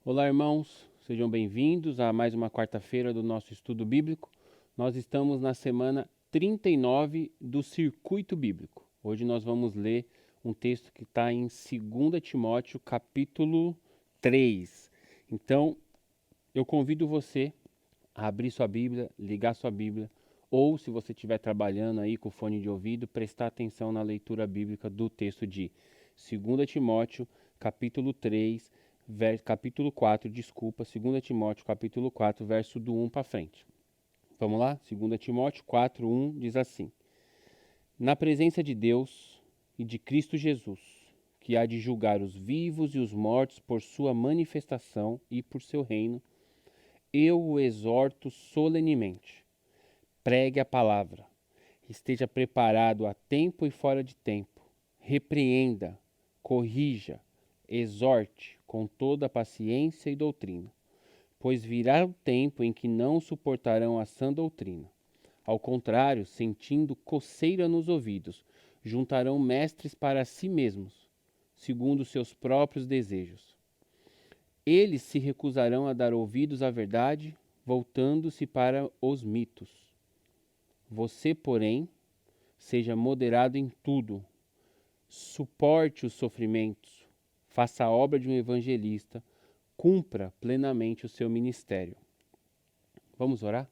Olá, irmãos, sejam bem-vindos a mais uma quarta-feira do nosso estudo bíblico. Nós estamos na semana 39 do Circuito Bíblico. Hoje nós vamos ler um texto que está em 2 Timóteo, capítulo 3. Então, eu convido você a abrir sua Bíblia, ligar sua Bíblia, ou se você estiver trabalhando aí com fone de ouvido, prestar atenção na leitura bíblica do texto de 2 Timóteo, capítulo 3, capítulo 4, desculpa, 2 Timóteo, capítulo 4, verso do 1 para frente. Vamos lá? 2 Timóteo 4, 1 diz assim: Na presença de Deus e de Cristo Jesus, que há de julgar os vivos e os mortos por sua manifestação e por seu reino, eu o exorto solenemente. Pregue a palavra. Esteja preparado a tempo e fora de tempo. Repreenda, corrija, exorte com toda a paciência e doutrina. Pois virá o tempo em que não suportarão a sã doutrina. Ao contrário, sentindo coceira nos ouvidos, juntarão mestres para si mesmos, segundo seus próprios desejos. Eles se recusarão a dar ouvidos à verdade, voltando-se para os mitos. Você, porém, seja moderado em tudo, suporte os sofrimentos, faça a obra de um evangelista, cumpra plenamente o seu ministério. Vamos orar?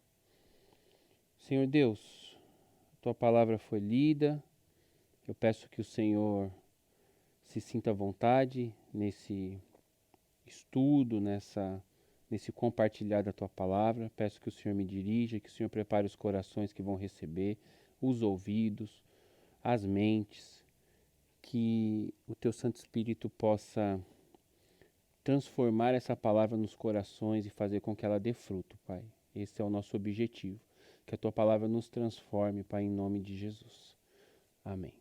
Senhor Deus, tua palavra foi lida, eu peço que o Senhor se sinta à vontade nesse estudo, nesse compartilhar da tua palavra. Peço que o Senhor me dirija, que o Senhor prepare os corações que vão receber, os ouvidos, as mentes, que o teu Santo Espírito possa transformar essa palavra nos corações e fazer com que ela dê fruto, Pai. Esse é o nosso objetivo. Que a tua palavra nos transforme, Pai, em nome de Jesus. Amém.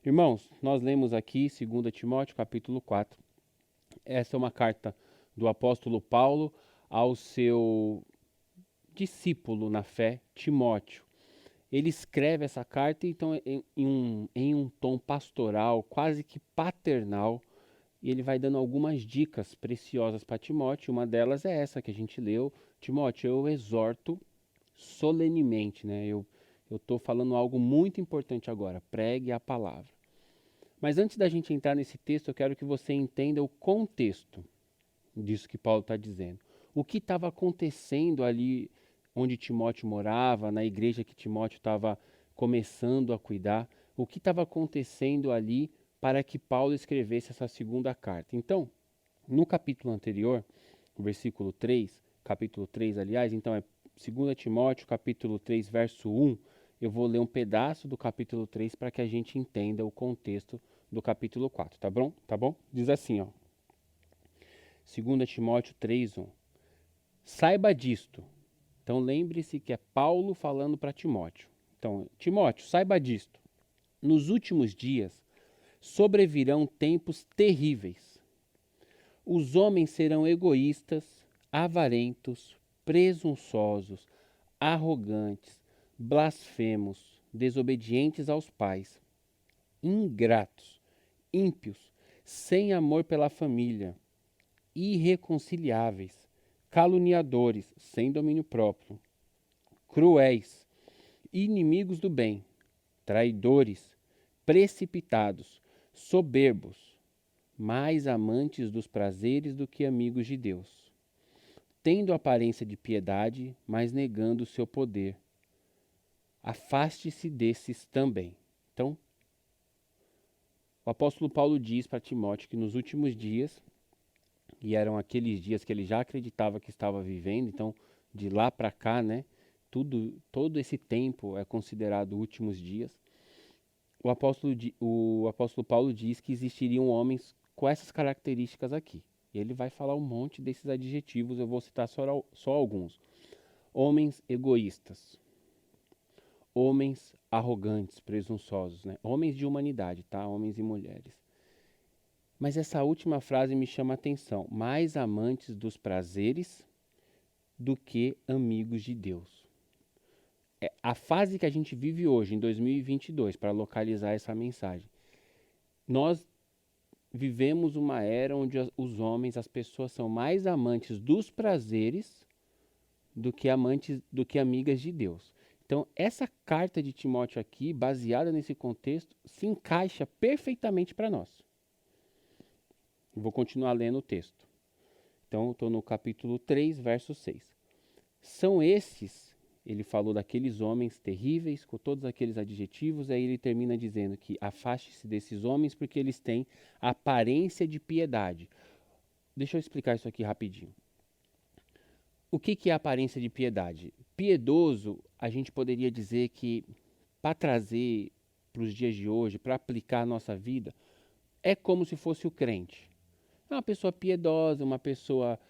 Irmãos, nós lemos aqui 2 Timóteo, capítulo 4. Essa é uma carta do apóstolo Paulo ao seu discípulo na fé, Timóteo. Ele escreve essa carta então em um tom pastoral, quase que paternal, e ele vai dando algumas dicas preciosas para Timóteo. Uma delas é essa que a gente leu: Timóteo, eu exorto solenemente, né? Eu estou falando algo muito importante agora, pregue a palavra. Mas antes da gente entrar nesse texto, eu quero que você entenda o contexto disso que Paulo está dizendo. O que estava acontecendo ali onde Timóteo morava, na igreja que Timóteo estava começando a cuidar, o que estava acontecendo ali para que Paulo escrevesse essa segunda carta. Então, no capítulo anterior, o versículo 3, capítulo 3, aliás, então é 2 Timóteo, capítulo 3, verso 1, eu vou ler um pedaço do capítulo 3 para que a gente entenda o contexto do capítulo 4, tá bom? Tá bom? Diz assim, ó. 2 Timóteo 3:1. Saiba disto. Então lembre-se que é Paulo falando para Timóteo. Então, Timóteo, saiba disto. Nos últimos dias sobrevirão tempos terríveis. Os homens serão egoístas, avarentos, presunçosos, arrogantes, blasfemos, desobedientes aos pais, ingratos, ímpios, sem amor pela família, irreconciliáveis, caluniadores, sem domínio próprio, cruéis, inimigos do bem, traidores, precipitados, soberbos, mais amantes dos prazeres do que amigos de Deus, tendo aparência de piedade, mas negando o seu poder. Afaste-se desses também. Então, o apóstolo Paulo diz para Timóteo que nos últimos dias, e eram aqueles dias que ele já acreditava que estava vivendo, então de lá para cá, né, todo esse tempo é considerado últimos dias. O apóstolo Paulo diz que existiriam homens com essas características aqui. E ele vai falar um monte desses adjetivos, eu vou citar só alguns. Homens egoístas, homens arrogantes, presunçosos, né? Homens de humanidade, tá? Homens e mulheres. Mas essa última frase me chama a atenção. Mais amantes dos prazeres do que amigos de Deus. É a fase que a gente vive hoje, em 2022, para localizar essa mensagem. Nós vivemos uma era onde os homens, as pessoas são mais amantes dos prazeres do que amigas de Deus. Então, essa carta de Timóteo aqui, baseada nesse contexto, se encaixa perfeitamente para nós. Vou continuar lendo o texto. Então, estou no capítulo 3, verso 6. São esses, ele falou daqueles homens terríveis, com todos aqueles adjetivos, aí ele termina dizendo que afaste-se desses homens porque eles têm aparência de piedade. Deixa eu explicar isso aqui rapidinho. O que é aparência de piedade? Piedoso, a gente poderia dizer que, para trazer para os dias de hoje, para aplicar a nossa vida, é como se fosse o crente. É uma pessoa piedosa, uma pessoa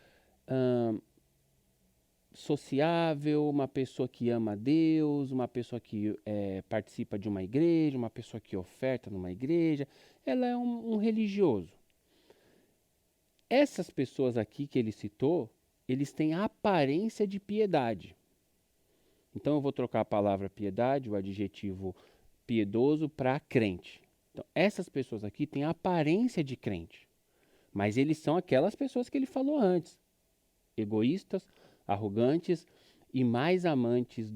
sociável, uma pessoa que ama a Deus, uma pessoa que participa de uma igreja, uma pessoa que oferta numa igreja. Ela é um religioso. Essas pessoas aqui que ele citou, eles têm a aparência de piedade. Então eu vou trocar a palavra piedade, o adjetivo piedoso, para crente. Então, essas pessoas aqui têm a aparência de crente, mas eles são aquelas pessoas que ele falou antes: egoístas, arrogantes e mais amantes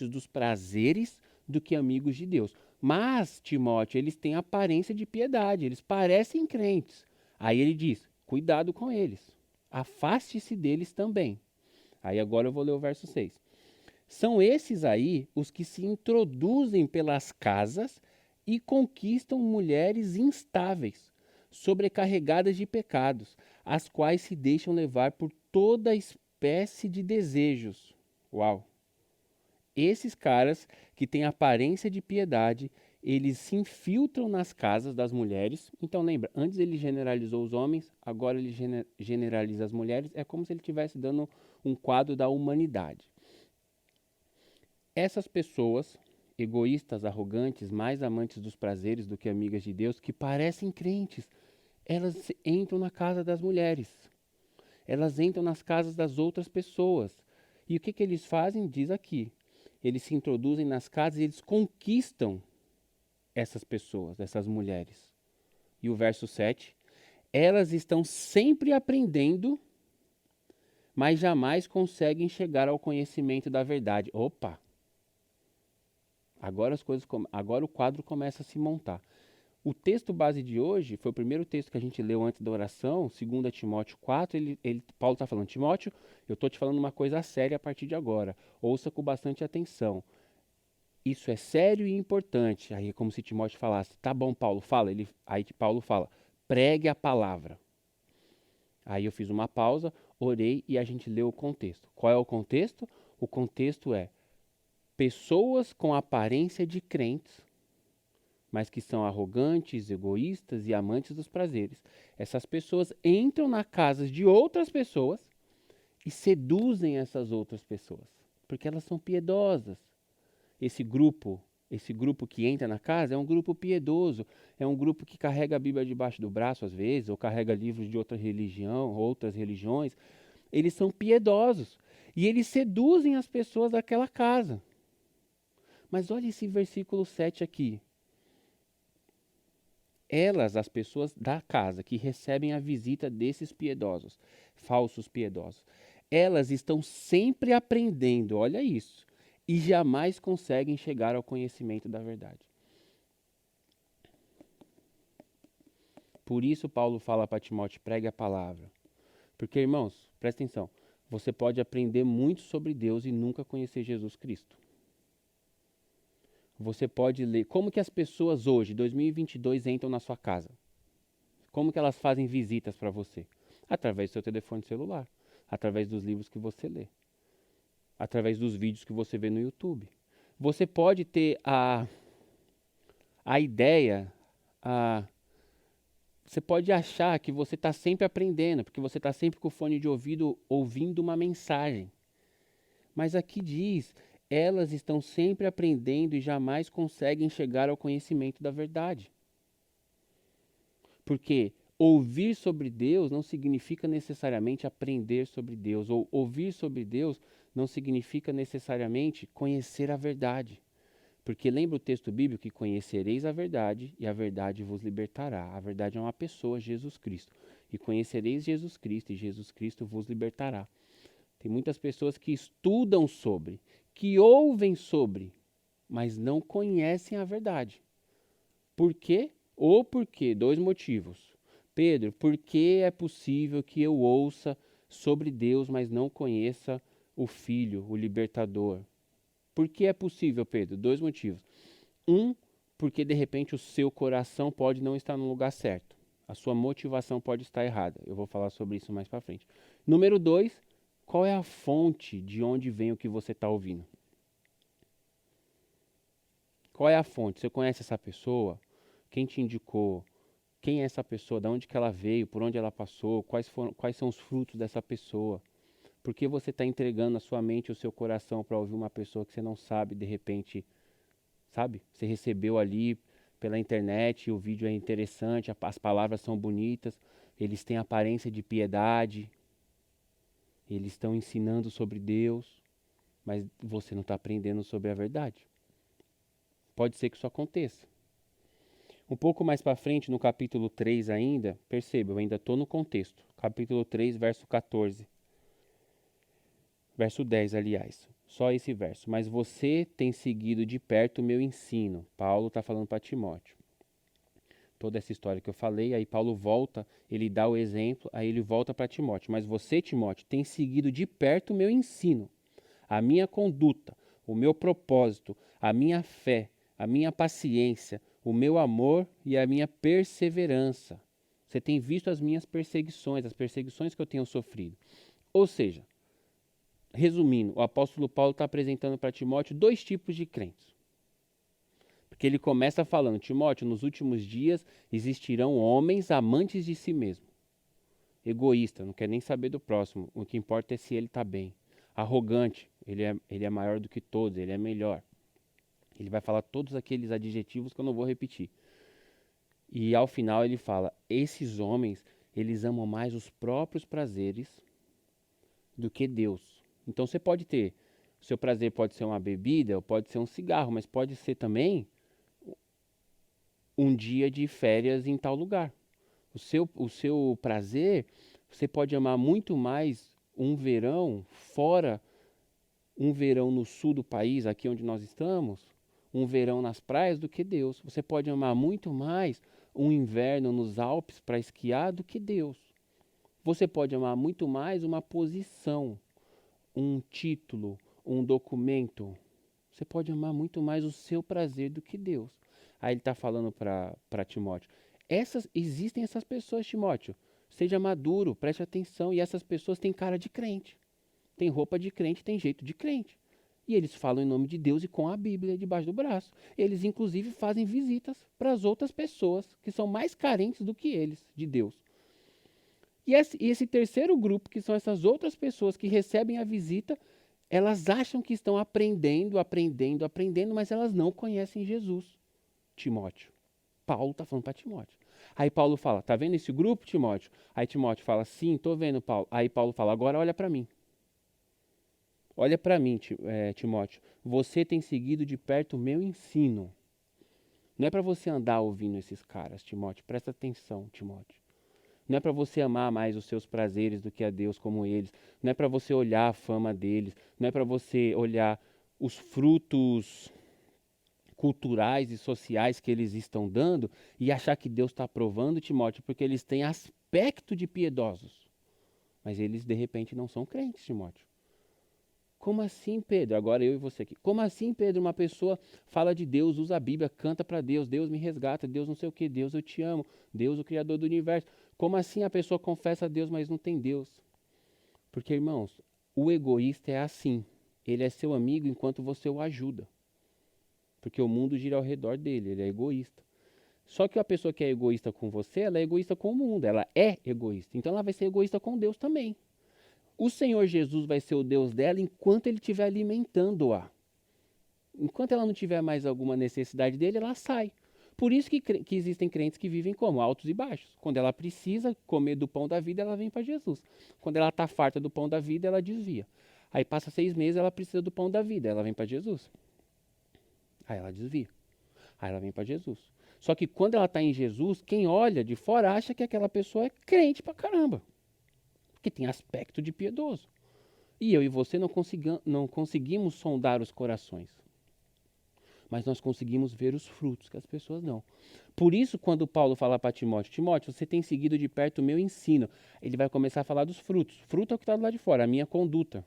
dos prazeres do que amigos de Deus. Mas, Timóteo, eles têm aparência de piedade, eles parecem crentes. Aí ele diz: cuidado com eles, afaste-se deles também. Aí agora eu vou ler o verso 6. São esses aí os que se introduzem pelas casas e conquistam mulheres instáveis, sobrecarregadas de pecados, as quais se deixam levar por toda espécie de desejos. Uau! Esses caras que têm aparência de piedade, eles se infiltram nas casas das mulheres. Então lembra, antes ele generalizou os homens, agora ele generaliza as mulheres. É como se ele estivesse dando um quadro da humanidade. Essas pessoas, egoístas, arrogantes, mais amantes dos prazeres do que amigas de Deus, que parecem crentes, elas entram na casa das mulheres. Elas entram nas casas das outras pessoas. E o que eles fazem? Diz aqui. Eles se introduzem nas casas e eles conquistam essas pessoas, essas mulheres. E o verso 7. Elas estão sempre aprendendo, mas jamais conseguem chegar ao conhecimento da verdade. Opa! Agora o quadro começa a se montar. O texto base de hoje foi o primeiro texto que a gente leu antes da oração, 2 Timóteo 4. Paulo está falando: Timóteo, eu estou te falando uma coisa séria a partir de agora. Ouça com bastante atenção. Isso é sério e importante. Aí é como se Timóteo falasse: tá bom, Paulo, fala. Aí Paulo fala: pregue a palavra. Aí eu fiz uma pausa, orei e a gente leu o contexto. Qual é o contexto? O contexto é: pessoas com aparência de crentes, mas que são arrogantes, egoístas e amantes dos prazeres. Essas pessoas entram na casa de outras pessoas e seduzem essas outras pessoas, porque elas são piedosas. Esse grupo que entra na casa é um grupo piedoso, é um grupo que carrega a Bíblia debaixo do braço às vezes, ou carrega livros de outra religião, outras religiões. Eles são piedosos e eles seduzem as pessoas daquela casa. Mas olha esse versículo 7 aqui. Elas, as pessoas da casa que recebem a visita desses piedosos, falsos piedosos, elas estão sempre aprendendo, olha isso, e jamais conseguem chegar ao conhecimento da verdade. Por isso Paulo fala para Timóteo: pregue a palavra. Porque, irmãos, presta atenção, você pode aprender muito sobre Deus e nunca conhecer Jesus Cristo. Você pode ler como que as pessoas hoje, 2022, entram na sua casa. Como que elas fazem visitas para você? Através do seu telefone celular, através dos livros que você lê, através dos vídeos que você vê no YouTube. Você pode ter a ideia, você pode achar que você está sempre aprendendo, porque você está sempre com o fone de ouvido ouvindo uma mensagem. Mas aqui diz: elas estão sempre aprendendo e jamais conseguem chegar ao conhecimento da verdade. Porque ouvir sobre Deus não significa necessariamente aprender sobre Deus, ou ouvir sobre Deus não significa necessariamente conhecer a verdade. Porque lembra o texto bíblico que conhecereis a verdade e a verdade vos libertará. A verdade é uma pessoa, Jesus Cristo. E conhecereis Jesus Cristo e Jesus Cristo vos libertará. Tem muitas pessoas que estudam sobre, que ouvem sobre, mas não conhecem a verdade. Por quê? Ou por quê? Dois motivos. Pedro, por que é possível que eu ouça sobre Deus, mas não conheça o Filho, o Libertador? Por que é possível, Pedro? Dois motivos. Um, porque de repente o seu coração pode não estar no lugar certo. A sua motivação pode estar errada. Eu vou falar sobre isso mais para frente. Número dois, qual é a fonte de onde vem o que você está ouvindo? Qual é a fonte? Você conhece essa pessoa? Quem te indicou? Quem é essa pessoa? De onde que ela veio? Por onde ela passou? Quais são os frutos dessa pessoa? Por que você está entregando a sua mente e o seu coração para ouvir uma pessoa que você não sabe, de repente, sabe? Você recebeu ali pela internet, o vídeo é interessante, as palavras são bonitas, eles têm aparência de piedade, eles estão ensinando sobre Deus, mas você não está aprendendo sobre a verdade. Pode ser que isso aconteça. Um pouco mais para frente, no capítulo 3 ainda, perceba, eu ainda estou no contexto. Capítulo 3, verso 14. Verso 10, aliás. Só esse verso. Mas você tem seguido de perto o meu ensino. Paulo está falando para Timóteo. Toda essa história que eu falei, aí Paulo volta, ele dá o exemplo, aí ele volta para Timóteo. Mas você, Timóteo, tem seguido de perto o meu ensino, a minha conduta, o meu propósito, a minha fé, a minha paciência, o meu amor e a minha perseverança. Você tem visto as minhas perseguições, as perseguições que eu tenho sofrido. Ou seja, resumindo, o apóstolo Paulo está apresentando para Timóteo dois tipos de crentes. Porque ele começa falando, Timóteo, nos últimos dias existirão homens amantes de si mesmo. Egoísta, não quer nem saber do próximo, o que importa é se ele está bem. Arrogante, ele é maior do que todos, ele é melhor. Ele vai falar todos aqueles adjetivos que eu não vou repetir. E ao final ele fala, esses homens, eles amam mais os próprios prazeres do que Deus. Então você pode ter, o seu prazer pode ser uma bebida, ou pode ser um cigarro, mas pode ser também um dia de férias em tal lugar. O seu prazer, você pode amar muito mais um verão fora, um verão no sul do país, aqui onde nós estamos, um verão nas praias do que Deus. Você pode amar muito mais um inverno nos Alpes para esquiar do que Deus. Você pode amar muito mais uma posição, um título, um documento. Você pode amar muito mais o seu prazer do que Deus. Aí ele está falando para Timóteo. Existem essas pessoas, Timóteo. Seja maduro, preste atenção. E essas pessoas têm cara de crente. Tem roupa de crente, tem jeito de crente. E eles falam em nome de Deus e com a Bíblia debaixo do braço. Eles, inclusive, fazem visitas para as outras pessoas que são mais carentes do que eles, de Deus. E esse terceiro grupo, que são essas outras pessoas que recebem a visita, elas acham que estão aprendendo, mas elas não conhecem Jesus. Timóteo. Paulo está falando para Timóteo. Aí Paulo fala, tá vendo esse grupo, Timóteo? Aí Timóteo fala, sim, estou vendo, Paulo. Aí Paulo fala, agora olha para mim. Olha para mim, Timóteo. Você tem seguido de perto o meu ensino. Não é para você andar ouvindo esses caras, Timóteo. Presta atenção, Timóteo. Não é para você amar mais os seus prazeres do que a Deus como eles. Não é para você olhar a fama deles. Não é para você olhar os frutos culturais e sociais que eles estão dando e achar que Deus está aprovando, Timóteo, porque eles têm aspecto de piedosos. Mas eles, de repente, não são crentes, Timóteo. Como assim, Pedro? Agora eu e você aqui. Como assim, Pedro? Uma pessoa fala de Deus, usa a Bíblia, canta para Deus, Deus me resgata, Deus não sei o que, Deus eu te amo, Deus o Criador do universo. Como assim a pessoa confessa a Deus, mas não tem Deus? Porque, irmãos, o egoísta é assim. Ele é seu amigo enquanto você o ajuda. Porque o mundo gira ao redor dele, ele é egoísta. Só que a pessoa que é egoísta com você, ela é egoísta com o mundo, ela é egoísta. Então ela vai ser egoísta com Deus também. O Senhor Jesus vai ser o Deus dela enquanto ele estiver alimentando-a. Enquanto ela não tiver mais alguma necessidade dele, ela sai. Por isso que existem crentes que vivem como? Altos e baixos. Quando ela precisa comer do pão da vida, ela vem para Jesus. Quando ela está farta do pão da vida, ela desvia. Aí passa 6 meses, ela precisa do pão da vida, ela vem para Jesus. Aí ela desvia. Aí ela vem para Jesus. Só que quando ela está em Jesus, quem olha de fora acha que aquela pessoa é crente pra caramba. Que tem aspecto de piedoso. E eu e você não conseguimos sondar os corações. Mas nós conseguimos ver os frutos que as pessoas não. Por isso, quando Paulo fala para Timóteo, Timóteo, você tem seguido de perto o meu ensino. Ele vai começar a falar dos frutos. Fruto é o que está do lado de fora, a minha conduta,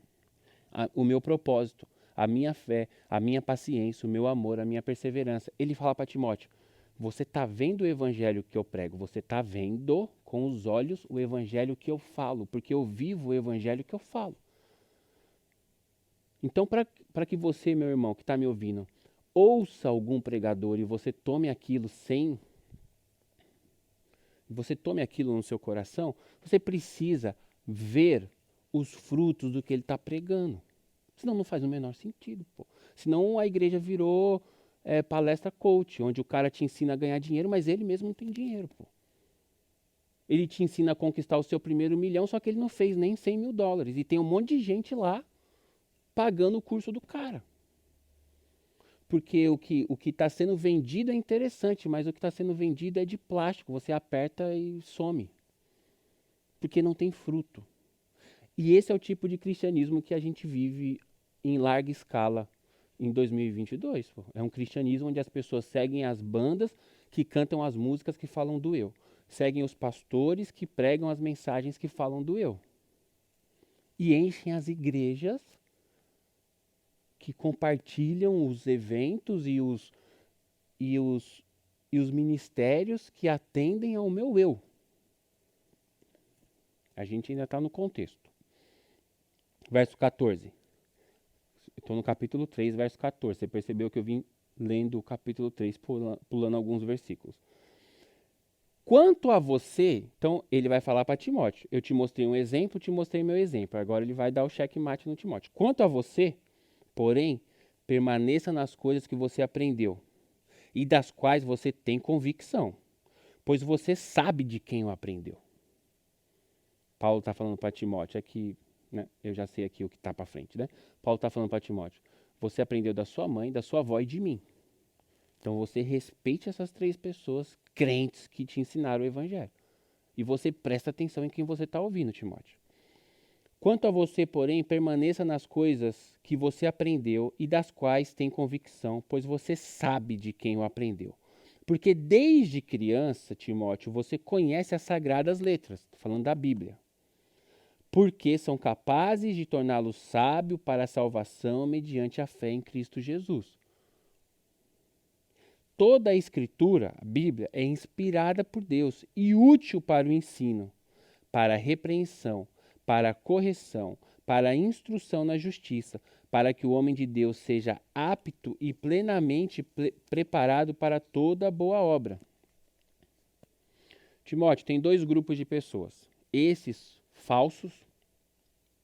o meu propósito, a minha fé, a minha paciência, o meu amor, a minha perseverança. Ele fala para Timóteo, você está vendo o evangelho que eu prego, você está vendo com os olhos o evangelho que eu falo, porque eu vivo o evangelho que eu falo. Então, para que você, meu irmão, que está me ouvindo, ouça algum pregador e você tome aquilo no seu coração, você precisa ver os frutos do que ele está pregando. Senão não faz o menor sentido, pô. Senão a igreja virou palestra coach, onde o cara te ensina a ganhar dinheiro, mas ele mesmo não tem dinheiro, pô. Ele te ensina a conquistar o seu primeiro milhão, só que ele não fez nem $100 mil. E tem um monte de gente lá pagando o curso do cara. Porque o que está sendo vendido é interessante, mas o que está sendo vendido é de plástico. Você aperta e some. Porque não tem fruto. E esse é o tipo de cristianismo que a gente vive em larga escala em 2022. Pô. É um cristianismo onde as pessoas seguem as bandas que cantam as músicas que falam do eu. Seguem os pastores que pregam as mensagens que falam do eu. E enchem as igrejas que compartilham os eventos e os ministérios que atendem ao meu eu. A gente ainda está no contexto. Verso 14. Estou no capítulo 3, verso 14. Você percebeu que eu vim lendo o capítulo 3, pulando alguns versículos. Quanto a você, então ele vai falar para Timóteo. Eu te mostrei um exemplo, te mostrei meu exemplo. Agora ele vai dar o checkmate no Timóteo. Quanto a você, porém, permaneça nas coisas que você aprendeu e das quais você tem convicção, pois você sabe de quem o aprendeu. Paulo está falando para Timóteo aqui, né? Eu já sei aqui o que está para frente, né? Paulo está falando para Timóteo, você aprendeu da sua mãe, da sua avó e de mim. Então você respeite essas 3 pessoas crentes que te ensinaram o evangelho. E você presta atenção em quem você está ouvindo, Timóteo. Quanto a você, porém, permaneça nas coisas que você aprendeu e das quais tem convicção, pois você sabe de quem o aprendeu. Porque desde criança, Timóteo, você conhece as sagradas letras, estou falando da Bíblia, porque são capazes de torná-lo sábio para a salvação mediante a fé em Cristo Jesus. Toda a Escritura, a Bíblia, é inspirada por Deus e útil para o ensino, para a repreensão, para a correção, para a instrução na justiça, para que o homem de Deus seja apto e plenamente preparado para toda boa obra. Timóteo, tem 2 grupos de pessoas. Esses falsos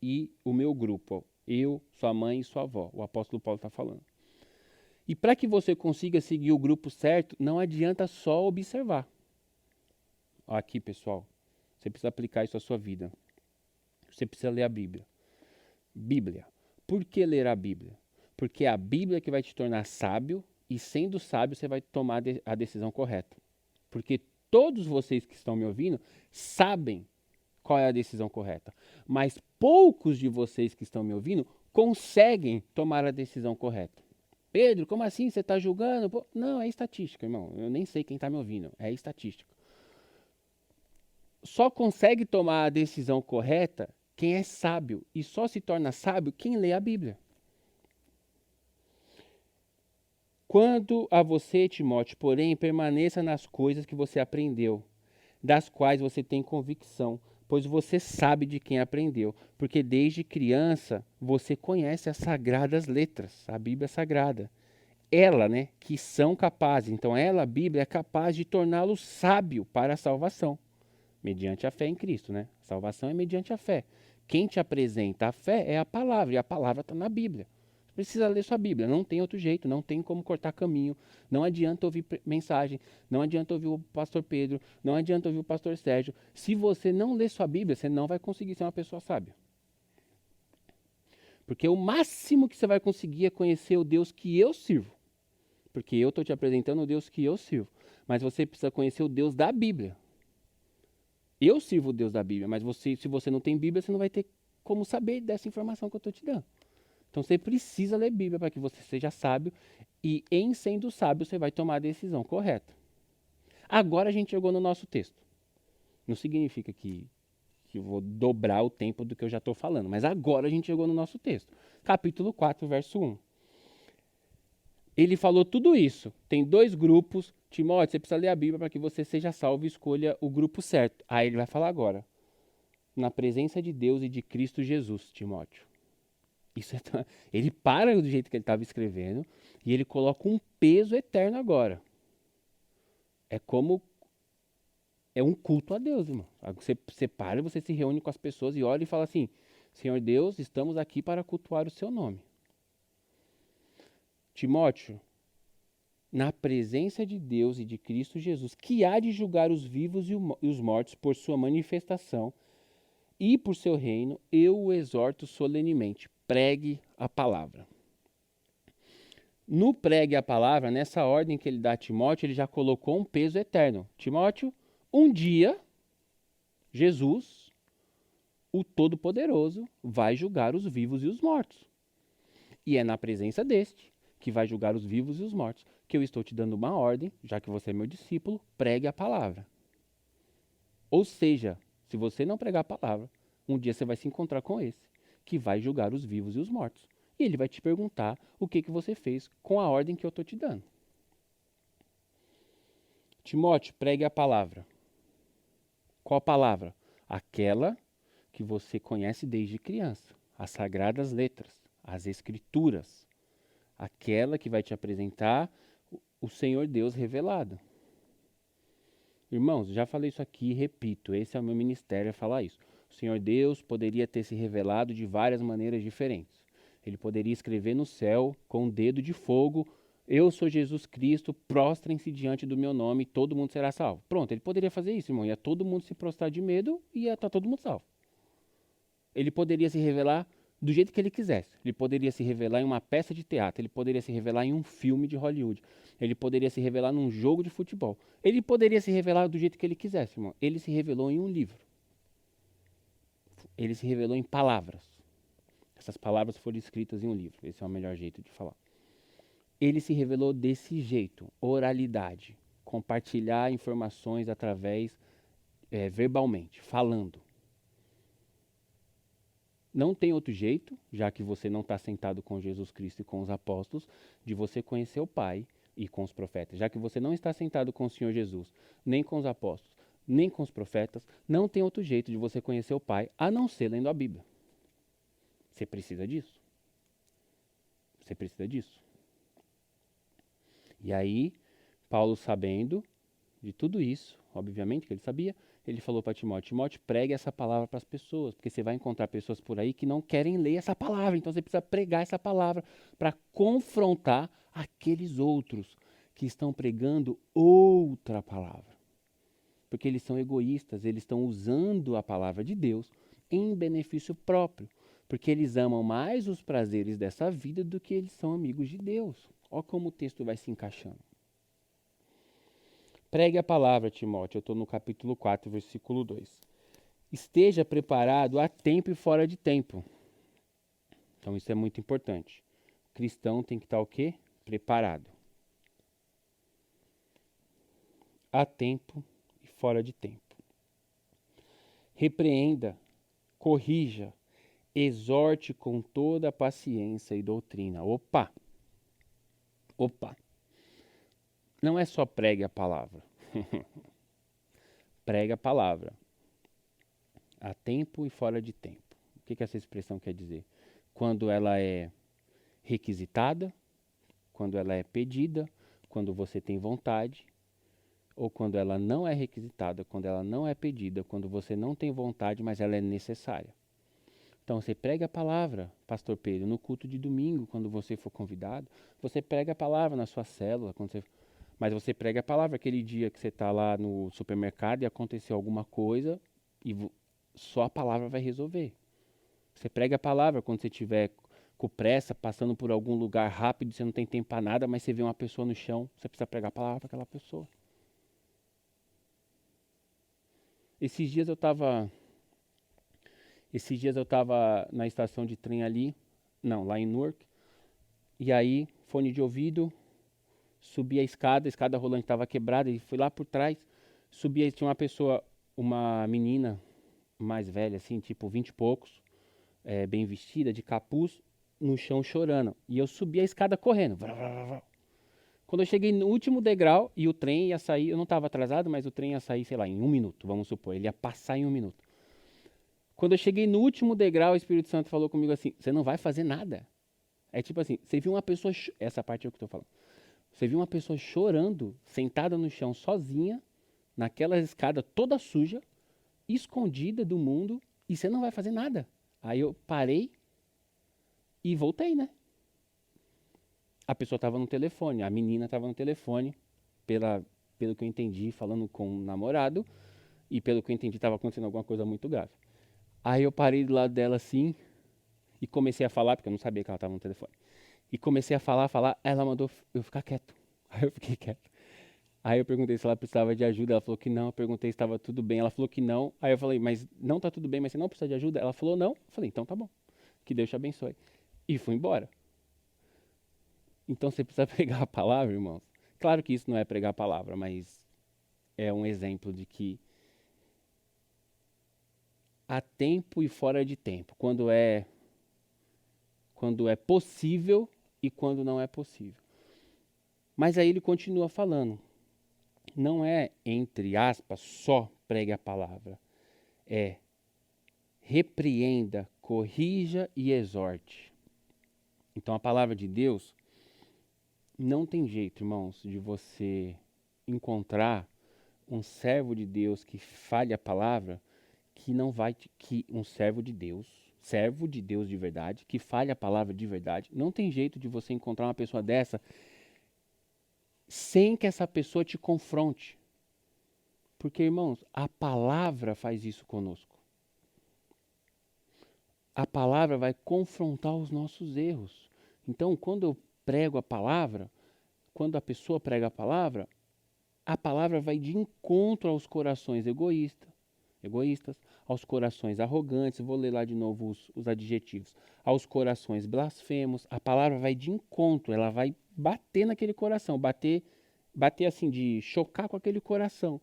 e o meu grupo. Eu, sua mãe e sua avó. O apóstolo Paulo está falando. E para que você consiga seguir o grupo certo, não adianta só observar. Aqui, pessoal, você precisa aplicar isso à sua vida. Você precisa ler a Bíblia. Bíblia. Por que ler a Bíblia? Porque é a Bíblia que vai te tornar sábio e, sendo sábio, você vai tomar a decisão correta. Porque todos vocês que estão me ouvindo sabem qual é a decisão correta. Mas poucos de vocês que estão me ouvindo conseguem tomar a decisão correta. Pedro, como assim? Você está julgando? Pô, não, é estatística, irmão. Eu nem sei quem está me ouvindo. É estatística. Só consegue tomar a decisão correta quem é sábio. E só se torna sábio quem lê a Bíblia. Quanto a você, Timóteo, porém, permaneça nas coisas que você aprendeu, das quais você tem convicção, pois você sabe de quem aprendeu, porque desde criança você conhece as sagradas letras, a Bíblia Sagrada. Ela, né, que são capazes, então ela, a Bíblia, é capaz de torná-lo sábio para a salvação, mediante a fé em Cristo, né? A salvação é mediante a fé. Quem te apresenta a fé é a palavra, e a palavra está na Bíblia. Você precisa ler sua Bíblia, não tem outro jeito, não tem como cortar caminho, não adianta ouvir mensagem, não adianta ouvir o pastor Pedro, não adianta ouvir o pastor Sérgio. Se você não ler sua Bíblia, você não vai conseguir ser uma pessoa sábia. Porque o máximo que você vai conseguir é conhecer o Deus que eu sirvo. porque eu estou te apresentando o Deus que eu sirvo. Mas você precisa conhecer o Deus da Bíblia. Eu sirvo o Deus da Bíblia, mas se você não tem Bíblia, você não vai ter como saber dessa informação que eu estou te dando. Então você precisa ler Bíblia para que você seja sábio e, em sendo sábio, você vai tomar a decisão correta. Agora a gente chegou no nosso texto. Não significa que eu vou dobrar o tempo do que eu já estou falando, mas agora a gente chegou no nosso texto. Capítulo 4, verso 1. Ele falou tudo isso. Tem dois grupos. Timóteo, você precisa ler a Bíblia para que você seja salvo e escolha o grupo certo. Aí ele vai falar agora. Na presença de Deus e de Cristo Jesus, Timóteo. Ele para do jeito que ele estava escrevendo e ele coloca um peso eterno agora. É um culto a Deus, irmão. Você para, você se reúne com as pessoas e olha e fala assim: Senhor Deus, estamos aqui para cultuar o seu nome. Timóteo, na presença de Deus e de Cristo Jesus, que há de julgar os vivos e os mortos por sua manifestação e por seu reino, eu o exorto solenemente, pregue a palavra. No pregue a palavra, nessa ordem que ele dá a Timóteo, ele já colocou um peso eterno. Timóteo, um dia, Jesus, o Todo-Poderoso, vai julgar os vivos e os mortos. E é na presença deste, que vai julgar os vivos e os mortos, que eu estou te dando uma ordem, já que você é meu discípulo, pregue a palavra. Ou seja, se você não pregar a palavra, um dia você vai se encontrar com esse, que vai julgar os vivos e os mortos. E ele vai te perguntar o que você fez com a ordem que eu estou te dando. Timóteo, pregue a palavra. Qual palavra? Aquela que você conhece desde criança. As sagradas letras, as escrituras. Aquela que vai te apresentar o Senhor Deus revelado. Irmãos, já falei isso aqui e repito, esse é o meu ministério, é falar isso. O Senhor Deus poderia ter se revelado de várias maneiras diferentes. Ele poderia escrever no céu com um dedo de fogo: eu sou Jesus Cristo, prostrem-se diante do meu nome e todo mundo será salvo. Pronto, ele poderia fazer isso, irmão. Ia todo mundo se prostrar de medo e ia estar todo mundo salvo. Ele poderia se revelar do jeito que ele quisesse. Ele poderia se revelar em uma peça de teatro, ele poderia se revelar em um filme de Hollywood, ele poderia se revelar num jogo de futebol. Ele poderia se revelar do jeito que ele quisesse, irmão. Ele se revelou em um livro. Ele se revelou em palavras. Essas palavras foram escritas em um livro. Esse é o melhor jeito de falar. Ele se revelou desse jeito, oralidade, compartilhar informações através, verbalmente, falando. Não tem outro jeito, já que você não está sentado com Jesus Cristo e com os apóstolos, de você conhecer o Pai e com os profetas. Já que você não está sentado com o Senhor Jesus, nem com os apóstolos, nem com os profetas, não tem outro jeito de você conhecer o Pai, a não ser lendo a Bíblia. Você precisa disso. Você precisa disso. E aí, Paulo, sabendo de tudo isso, obviamente que ele sabia, ele falou para Timóteo: Timóteo, pregue essa palavra para as pessoas, porque você vai encontrar pessoas por aí que não querem ler essa palavra. Então você precisa pregar essa palavra para confrontar aqueles outros que estão pregando outra palavra. Porque eles são egoístas, eles estão usando a palavra de Deus em benefício próprio. Porque eles amam mais os prazeres dessa vida do que eles são amigos de Deus. Olha como o texto vai se encaixando. Pregue a palavra, Timóteo. Eu estou no capítulo 4, versículo 2. Esteja preparado a tempo e fora de tempo. Então isso é muito importante. O cristão tem que estar o quê? Preparado. A tempo e fora de tempo. Repreenda, corrija, exorte com toda a paciência e doutrina. Opa! Não é só pregue a palavra. Pregue a palavra. A tempo e fora de tempo. O que essa expressão quer dizer? Quando ela é requisitada, quando ela é pedida, quando você tem vontade, ou quando ela não é requisitada, quando ela não é pedida, quando você não tem vontade, mas ela é necessária. Então você prega a palavra, pastor Pedro, no culto de domingo, quando você for convidado, você prega a palavra na sua célula, mas você prega a palavra aquele dia que você está lá no supermercado e aconteceu alguma coisa e só a palavra vai resolver. Você prega a palavra quando você estiver com pressa, passando por algum lugar rápido, você não tem tempo para nada, mas você vê uma pessoa no chão, você precisa pregar a palavra para aquela pessoa. Esses dias eu estava na estação de trem ali, não, lá em Newark, e aí, fone de ouvido, subi a escada rolante estava quebrada, e fui lá por trás, subi, aí tinha uma pessoa, uma menina mais velha, assim, tipo 20 e poucos, bem vestida, de capuz, no chão chorando. E eu subi a escada correndo. Vrá, vrá, vrá, vrá. Quando eu cheguei no último degrau e o trem ia sair, eu não estava atrasado, mas o trem ia sair, sei lá, em 1 minuto, vamos supor. Ele ia passar em 1 minuto. Quando eu cheguei no último degrau, o Espírito Santo falou comigo assim: você não vai fazer nada. É tipo assim, você viu uma pessoa. Essa parte é o que eu estou falando. Você viu uma pessoa chorando, sentada no chão, sozinha, naquela escada toda suja, escondida do mundo, e você não vai fazer nada. Aí eu parei e voltei, né? A pessoa estava no telefone, a menina estava no telefone, pelo que eu entendi, falando com o namorado, e pelo que eu entendi, estava acontecendo alguma coisa muito grave. Aí eu parei do lado dela assim, e comecei a falar, porque eu não sabia que ela estava no telefone. E comecei a falar, ela mandou eu ficar quieto. Aí eu fiquei quieto. Aí eu perguntei se ela precisava de ajuda, ela falou que não. Eu perguntei se estava tudo bem, ela falou que não. Aí eu falei, mas não tá tudo bem, mas você não precisa de ajuda? Ela falou não. Eu falei, então tá bom, que Deus te abençoe. E fui embora. Então você precisa pregar a palavra, irmãos. Claro que isso não é pregar a palavra, mas é um exemplo de que há tempo e fora de tempo. Quando é possível e quando não é possível. Mas aí ele continua falando. Não é, entre aspas, só pregue a palavra. É repreenda, corrija e exorte. Então a palavra de Deus não tem jeito, irmãos, de você encontrar um servo de Deus que fale a palavra que não vai que um servo de Deus de verdade, que fale a palavra de verdade. Não tem jeito de você encontrar uma pessoa dessa sem que essa pessoa te confronte. Porque, irmãos, a palavra faz isso conosco. A palavra vai confrontar os nossos erros. Então, quando eu prego a palavra, quando a pessoa prega a palavra vai de encontro aos corações egoístas, aos corações arrogantes, vou ler lá de novo os adjetivos, aos corações blasfemos. A palavra vai de encontro, ela vai bater naquele coração, bater assim, de chocar com aquele coração.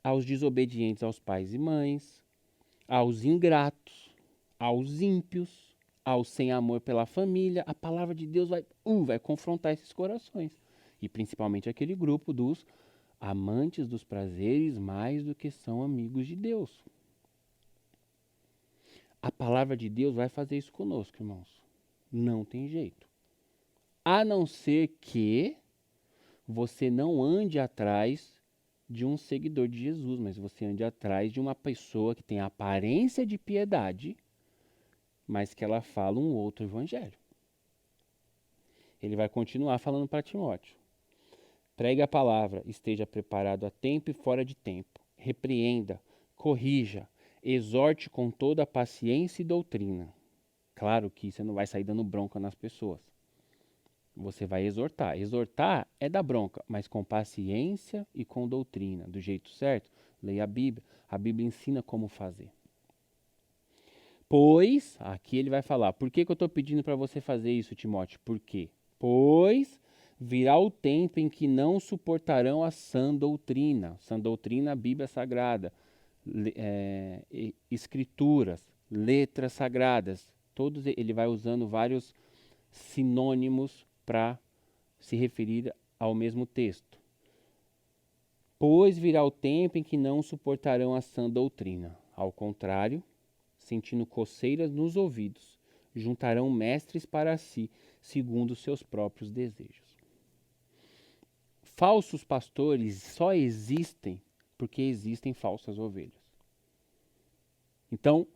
Aos desobedientes aos pais e mães, aos ingratos, aos ímpios, aos sem amor pela família. A palavra de Deus vai confrontar esses corações. E principalmente aquele grupo dos amantes dos prazeres mais do que são amigos de Deus. A palavra de Deus vai fazer isso conosco, irmãos. Não tem jeito. A não ser que você não ande atrás de um seguidor de Jesus, mas você ande atrás de uma pessoa que tem a aparência de piedade, mas que ela fala um outro evangelho. Ele vai continuar falando para Timóteo. Pregue a palavra, esteja preparado a tempo e fora de tempo. Repreenda, corrija, exorte com toda a paciência e doutrina. Claro que você não vai sair dando bronca nas pessoas. Você vai exortar. Exortar é dar bronca, mas com paciência e com doutrina, do jeito certo. Leia a Bíblia. A Bíblia ensina como fazer. Pois, aqui ele vai falar, por que eu estou pedindo para você fazer isso, Timóteo? Por quê? Pois virá o tempo em que não suportarão a sã doutrina. Sã doutrina, a Bíblia Sagrada, escrituras, letras sagradas. Todos ele vai usando vários sinônimos para se referir ao mesmo texto. Pois virá o tempo em que não suportarão a sã doutrina. Ao contrário, sentindo coceiras nos ouvidos, juntarão mestres para si, segundo seus próprios desejos. Falsos pastores só existem porque existem falsas ovelhas. Então,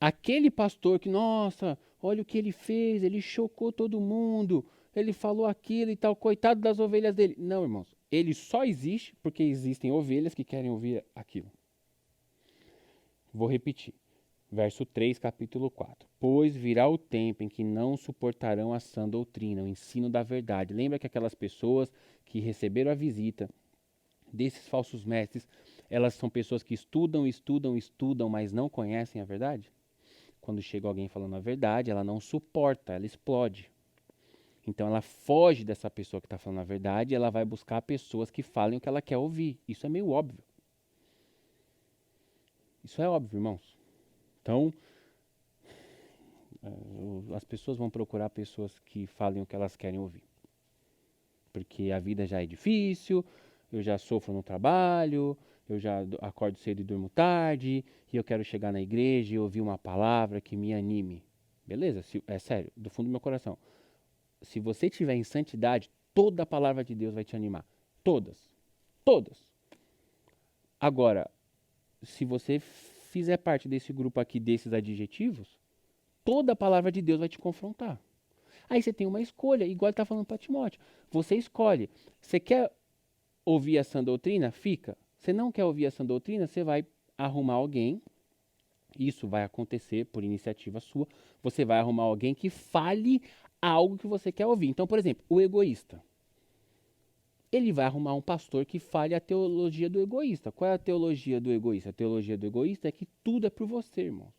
aquele pastor que, nossa, olha o que ele fez, ele chocou todo mundo, ele falou aquilo e tal, coitado das ovelhas dele. Não, irmãos, ele só existe porque existem ovelhas que querem ouvir aquilo. Vou repetir. Verso 3, capítulo 4. Pois virá o tempo em que não suportarão a sã doutrina, o ensino da verdade. Lembra que aquelas pessoas que receberam a visita desses falsos mestres, elas são pessoas que estudam, mas não conhecem a verdade? Quando chega alguém falando a verdade, ela não suporta, ela explode. Então ela foge dessa pessoa que está falando a verdade e ela vai buscar pessoas que falem o que ela quer ouvir. Isso é meio óbvio. Isso é óbvio, irmãos. Então, as pessoas vão procurar pessoas que falem o que elas querem ouvir. Porque a vida já é difícil, eu já sofro no trabalho, eu já acordo cedo e durmo tarde, e eu quero chegar na igreja e ouvir uma palavra que me anime. Beleza? É sério, do fundo do meu coração. Se você estiver em santidade, toda a palavra de Deus vai te animar. Todas. Todas. Agora, se você fizer parte desse grupo aqui, desses adjetivos, toda a palavra de Deus vai te confrontar. Aí você tem uma escolha, igual ele está falando para Timóteo. Você escolhe. Você quer ouvir a sã doutrina? Fica. Você não quer ouvir a sã doutrina? Você vai arrumar alguém. Isso vai acontecer por iniciativa sua. Você vai arrumar alguém que fale algo que você quer ouvir. Então, por exemplo, o egoísta. Ele vai arrumar um pastor que fale a teologia do egoísta. Qual é a teologia do egoísta? A teologia do egoísta é que tudo é por você, irmão.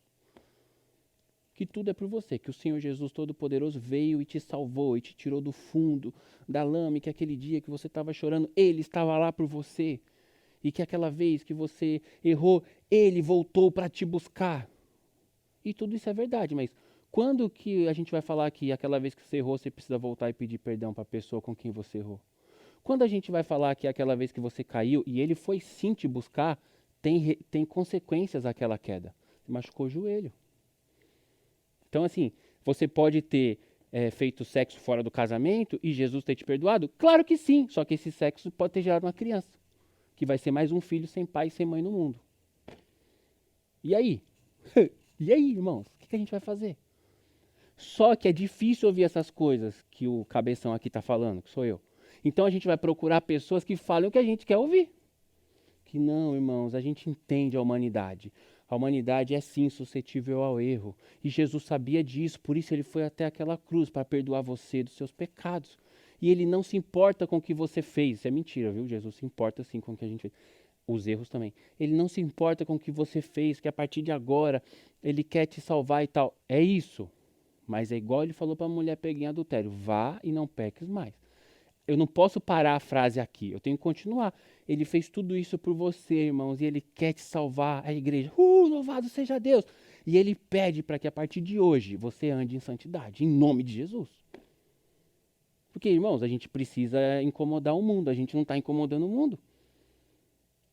Que tudo é por você, que o Senhor Jesus Todo-Poderoso veio e te salvou e te tirou do fundo da lama, e que aquele dia que você estava chorando, Ele estava lá por você, e que aquela vez que você errou, Ele voltou para te buscar. E tudo isso é verdade, mas quando que a gente vai falar que aquela vez que você errou, você precisa voltar e pedir perdão para a pessoa com quem você errou? Quando a gente vai falar que aquela vez que você caiu e Ele foi sim te buscar, tem consequências aquela queda. Você machucou o joelho. Então, assim, você pode ter feito sexo fora do casamento e Jesus ter te perdoado? Claro que sim, só que esse sexo pode ter gerado uma criança, que vai ser mais um filho sem pai e sem mãe no mundo. E aí? E aí, irmãos? O que a gente vai fazer? Só que é difícil ouvir essas coisas que o cabeção aqui está falando, que sou eu. Então a gente vai procurar pessoas que falem o que a gente quer ouvir. Que não, irmãos, a gente entende a humanidade. A humanidade é sim suscetível ao erro. E Jesus sabia disso, por isso ele foi até aquela cruz para perdoar você dos seus pecados. E ele não se importa com o que você fez. Isso é mentira, viu? Jesus se importa sim com o que a gente fez. Os erros também. Ele não se importa com o que você fez, que a partir de agora ele quer te salvar e tal. É isso. Mas é igual ele falou para a mulher pegar em adultério: vá e não peques mais. Eu não posso parar a frase aqui, eu tenho que continuar. Ele fez tudo isso por você, irmãos, e ele quer te salvar, a igreja. Louvado seja Deus! E ele pede para que a partir de hoje você ande em santidade, em nome de Jesus. Porque, irmãos, a gente precisa incomodar o mundo, a gente não está incomodando o mundo.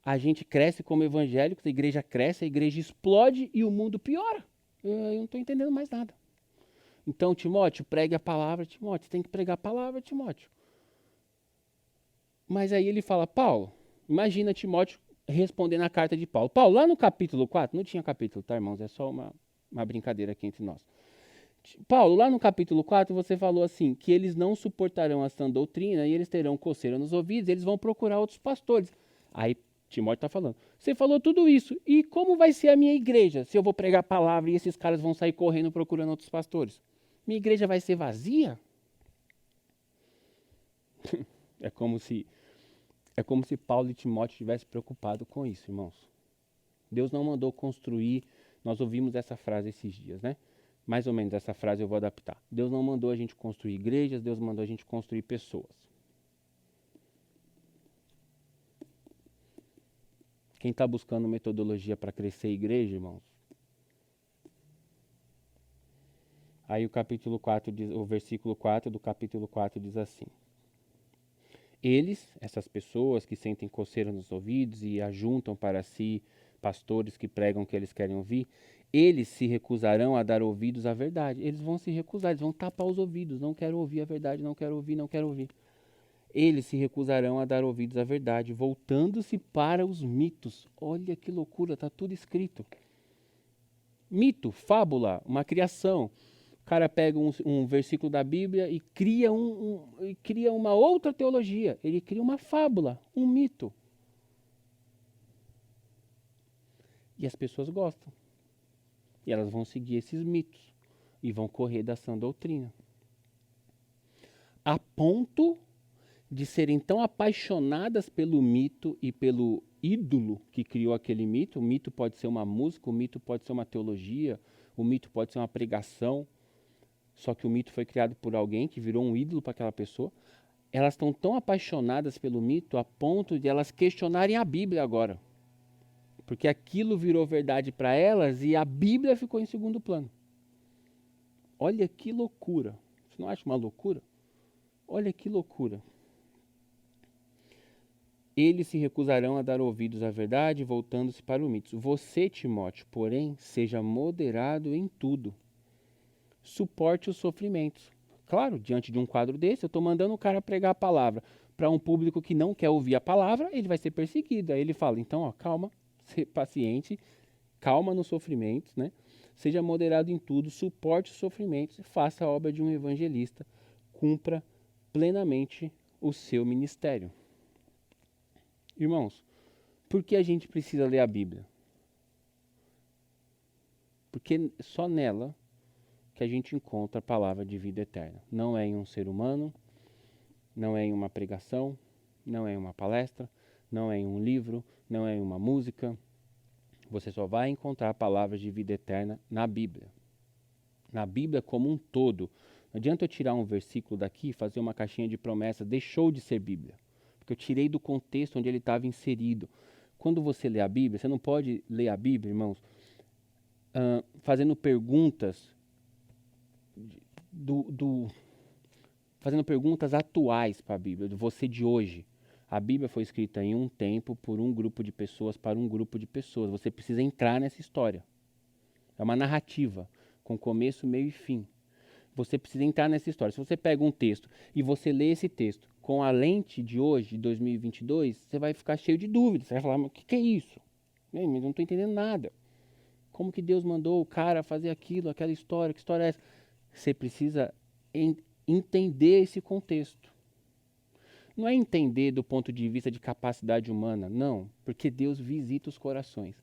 A gente cresce como evangélicos, a igreja explode e o mundo piora. Eu não estou entendendo mais nada. Então, Timóteo, pregue a palavra, Timóteo. Você tem que pregar a palavra, Timóteo. Mas aí ele fala: Paulo, imagina Timóteo respondendo a carta de Paulo. Paulo, lá no capítulo 4, não tinha capítulo, tá, irmãos? É só uma brincadeira aqui entre nós. Paulo, lá no capítulo 4, você falou assim, que eles não suportarão a sã doutrina e eles terão coceira nos ouvidos, eles vão procurar outros pastores. Aí Timóteo está falando: você falou tudo isso, e como vai ser a minha igreja se eu vou pregar a palavra e esses caras vão sair correndo procurando outros pastores? Minha igreja vai ser vazia? É como se Paulo e Timóteo estivessem preocupados com isso, irmãos. Deus não mandou construir, nós ouvimos essa frase esses dias, né? Mais ou menos essa frase eu vou adaptar. Deus não mandou a gente construir igrejas, Deus mandou a gente construir pessoas. Quem está buscando metodologia para crescer a igreja, irmãos? Aí o capítulo 4, o versículo 4 do capítulo 4 diz assim: eles, essas pessoas que sentem coceira nos ouvidos e ajuntam para si pastores que pregam o que eles querem ouvir, eles se recusarão a dar ouvidos à verdade. Eles vão se recusar, eles vão tapar os ouvidos. Não quero ouvir a verdade, não quero ouvir, não quero ouvir. Eles se recusarão a dar ouvidos à verdade, voltando-se para os mitos. Olha que loucura, está tudo escrito. Mito, fábula, uma criação. O cara pega um versículo da Bíblia e cria uma outra teologia. Ele cria uma fábula, um mito. E as pessoas gostam. E elas vão seguir esses mitos e vão correr da sã doutrina. A ponto de serem tão apaixonadas pelo mito e pelo ídolo que criou aquele mito. O mito pode ser uma música, o mito pode ser uma teologia, o mito pode ser uma pregação, só que o mito foi criado por alguém que virou um ídolo para aquela pessoa. Elas estão tão apaixonadas pelo mito a ponto de elas questionarem a Bíblia agora. Porque aquilo virou verdade para elas e a Bíblia ficou em segundo plano. Olha que loucura. Você não acha uma loucura? Olha que loucura. Eles se recusarão a dar ouvidos à verdade, voltando-se para o mito. Você, Timóteo, porém, seja moderado em tudo. Suporte os sofrimentos. Claro, diante de um quadro desse, eu estou mandando o cara pregar a palavra para um público que não quer ouvir a palavra, ele vai ser perseguido. Aí ele fala, então, ó, calma, ser paciente, calma nos sofrimentos, né? Seja moderado em tudo, suporte os sofrimentos e faça a obra de um evangelista. Cumpra plenamente o seu ministério. Irmãos, por que a gente precisa ler a Bíblia? Porque só nela que a gente encontra a palavra de vida eterna. Não é em um ser humano, não é em uma pregação, não é em uma palestra, não é em um livro, não é em uma música. Você só vai encontrar palavras de vida eterna na Bíblia. Na Bíblia como um todo. Não adianta eu tirar um versículo daqui e fazer uma caixinha de promessas, deixou de ser Bíblia. Porque eu tirei do contexto onde ele estava inserido. Quando você lê a Bíblia, você não pode ler a Bíblia, irmãos, fazendo perguntas fazendo perguntas atuais para a Bíblia, de você de hoje. A Bíblia foi escrita em um tempo, por um grupo de pessoas, para um grupo de pessoas. Você precisa entrar nessa história. É uma narrativa, com começo, meio e fim. Você precisa entrar nessa história. Se você pega um texto e você lê esse texto com a lente de hoje, de 2022, você vai ficar cheio de dúvidas. Você vai falar, mas o que é isso? Mas eu não estou entendendo nada. Como que Deus mandou o cara fazer aquilo, aquela história? Que história é essa? Você precisa entender esse contexto. Não é entender do ponto de vista de capacidade humana, não. Porque Deus visita os corações.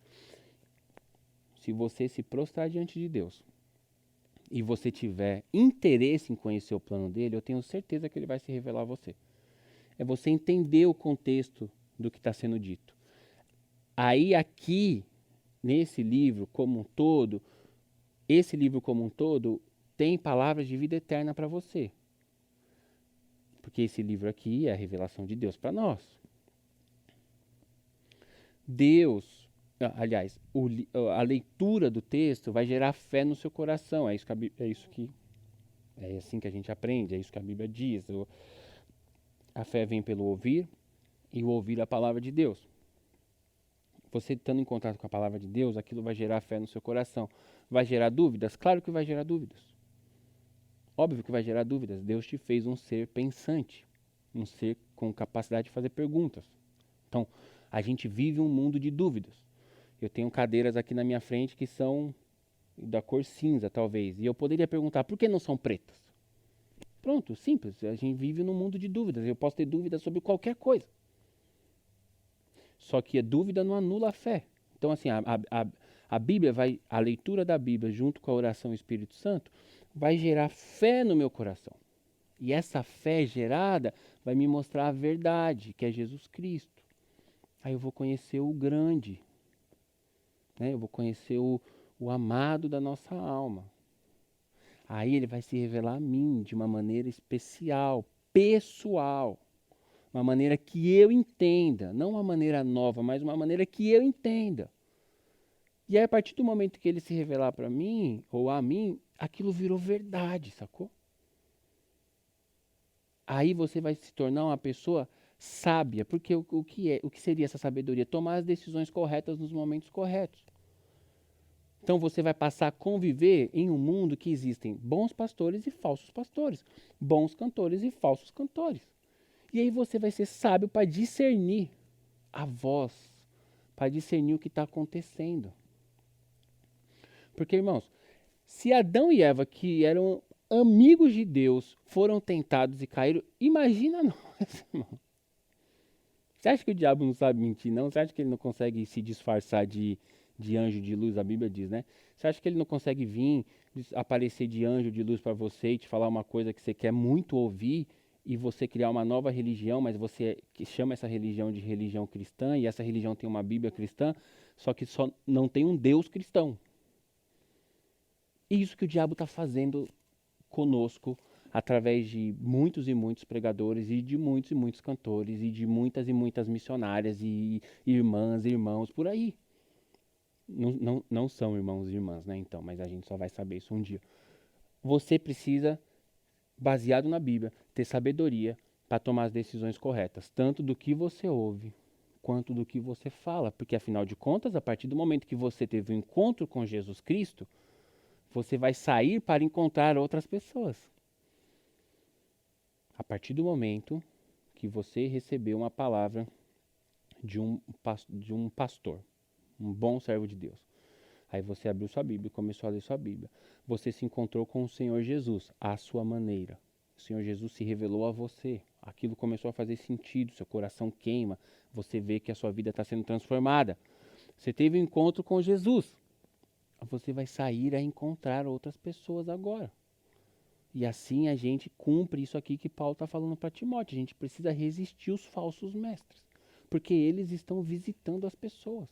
Se você se prostrar diante de Deus e você tiver interesse em conhecer o plano dele, eu tenho certeza que ele vai se revelar a você. É você entender o contexto do que está sendo dito. Aí aqui, nesse livro como um todo, esse livro como um todo tem palavras de vida eterna para você. Porque esse livro aqui é a revelação de Deus para nós. Deus, aliás, a leitura do texto vai gerar fé no seu coração. É assim que a gente aprende, é isso que a Bíblia diz. A fé vem pelo ouvir e o ouvir a palavra de Deus. Você estando em contato com a palavra de Deus, aquilo vai gerar fé no seu coração. Vai gerar dúvidas? Claro que vai gerar dúvidas. Óbvio que vai gerar dúvidas. Deus te fez um ser pensante, um ser com capacidade de fazer perguntas. Então, a gente vive um mundo de dúvidas. Eu tenho cadeiras aqui na minha frente que são da cor cinza, talvez. E eu poderia perguntar, por que não são pretas? Pronto, simples. A gente vive num mundo de dúvidas. Eu posso ter dúvidas sobre qualquer coisa. Só que a dúvida não anula a fé. Então, assim, a Bíblia a leitura da Bíblia junto com a oração do Espírito Santo vai gerar fé no meu coração. E essa fé gerada vai me mostrar a verdade, que é Jesus Cristo. Aí eu vou conhecer o grande, né? Eu vou conhecer o amado da nossa alma. Aí ele vai se revelar a mim de uma maneira especial, pessoal. Uma maneira que eu entenda, não uma maneira nova, mas uma maneira que eu entenda. E aí, a partir do momento que ele se revelar para mim, ou a mim, aquilo virou verdade, sacou? Aí você vai se tornar uma pessoa sábia, porque o que seria essa sabedoria? Tomar as decisões corretas nos momentos corretos. Então você vai passar a conviver em um mundo que existem bons pastores e falsos pastores, bons cantores e falsos cantores. E aí você vai ser sábio para discernir a voz, para discernir o que está acontecendo. Porque, irmãos, se Adão e Eva, que eram amigos de Deus, foram tentados e caíram, imagina nós, irmão. Você acha que o diabo não sabe mentir, não? Você acha que ele não consegue se disfarçar de de anjo de luz, a Bíblia diz, né? Você acha que ele não consegue vir, aparecer de anjo de luz para você e te falar uma coisa que você quer muito ouvir e você criar uma nova religião, mas você que chama essa religião de religião cristã e essa religião tem uma Bíblia cristã, só que só não tem um Deus cristão. E isso que o diabo está fazendo conosco através de muitos e muitos pregadores e de muitos e muitos cantores e de muitas e muitas missionárias e irmãs e irmãos por aí. Não são irmãos e irmãs, né? Então, mas a gente só vai saber isso um dia. Você precisa, baseado na Bíblia, ter sabedoria para tomar as decisões corretas, tanto do que você ouve quanto do que você fala, porque afinal de contas, a partir do momento que você teve um encontro com Jesus Cristo, você vai sair para encontrar outras pessoas. A partir do momento que você recebeu uma palavra de um pastor, um bom servo de Deus. Aí você abriu sua Bíblia e começou a ler sua Bíblia. Você se encontrou com o Senhor Jesus, à sua maneira. O Senhor Jesus se revelou a você. Aquilo começou a fazer sentido, seu coração queima. Você vê que a sua vida está sendo transformada. Você teve um encontro com Jesus. Você vai sair a encontrar outras pessoas agora. E assim a gente cumpre isso aqui que Paulo está falando para Timóteo. A gente precisa resistir os falsos mestres, porque eles estão visitando as pessoas.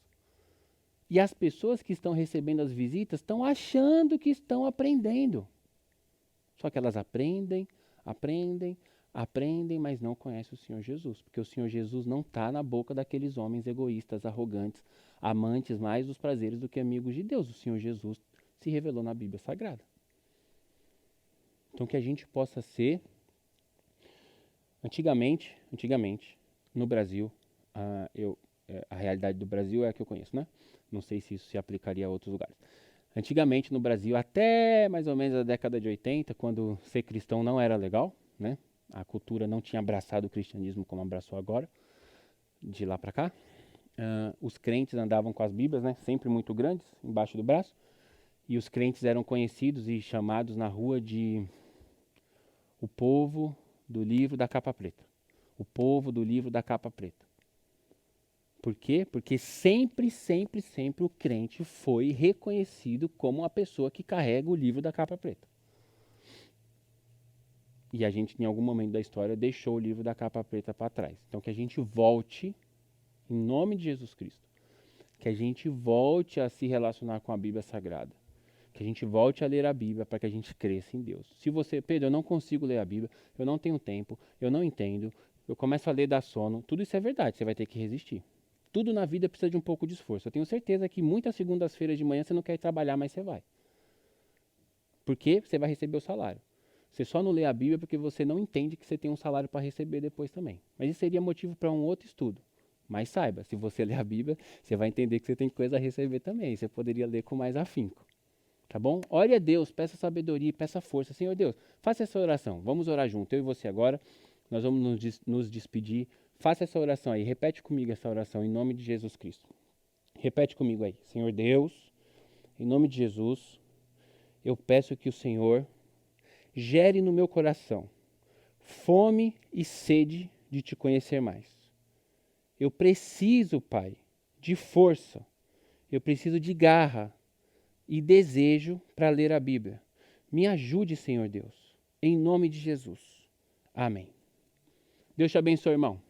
E as pessoas que estão recebendo as visitas estão achando que estão aprendendo. Só que elas aprendem, mas não conhecem o Senhor Jesus. Porque o Senhor Jesus não está na boca daqueles homens egoístas, arrogantes, amantes mais dos prazeres do que amigos de Deus. O Senhor Jesus se revelou na Bíblia Sagrada. Então que a gente possa ser, antigamente, no Brasil, a realidade do Brasil é a que eu conheço, né? Não sei se isso se aplicaria a outros lugares. Antigamente no Brasil, até mais ou menos a década de 80, quando ser cristão não era legal, né? A cultura não tinha abraçado o cristianismo como abraçou agora, de lá para cá. Os crentes andavam com as Bíblias, né? Sempre muito grandes, embaixo do braço. E os crentes eram conhecidos e chamados na rua de o povo do livro da capa preta. O povo do livro da capa preta. Por quê? Porque sempre o crente foi reconhecido como uma pessoa que carrega o livro da capa preta. E a gente, em algum momento da história, deixou o livro da capa preta para trás. Então, que a gente volte, em nome de Jesus Cristo, que a gente volte a se relacionar com a Bíblia Sagrada. Que a gente volte a ler a Bíblia para que a gente cresça em Deus. Se você, Pedro, eu não consigo ler a Bíblia, eu não tenho tempo, eu não entendo, eu começo a ler dar sono, tudo isso é verdade, você vai ter que resistir. Tudo na vida precisa de um pouco de esforço. Eu tenho certeza que muitas segundas-feiras de manhã você não quer ir trabalhar, mas você vai. Porque você vai receber o salário. Você só não lê a Bíblia porque você não entende que você tem um salário para receber depois também. Mas isso seria motivo para um outro estudo. Mas saiba, se você ler a Bíblia, você vai entender que você tem coisa a receber também. Você poderia ler com mais afinco. Tá bom? Ore a Deus, peça sabedoria, peça força. Senhor Deus, faça essa oração. Vamos orar junto, eu e você agora. Nós vamos nos despedir. Faça essa oração aí. Repete comigo essa oração em nome de Jesus Cristo. Repete comigo aí. Senhor Deus, em nome de Jesus, eu peço que o Senhor gere no meu coração fome e sede de te conhecer mais. Eu preciso, Pai, de força. Eu preciso de garra e desejo para ler a Bíblia. Me ajude, Senhor Deus, em nome de Jesus. Amém. Deus te abençoe, irmão.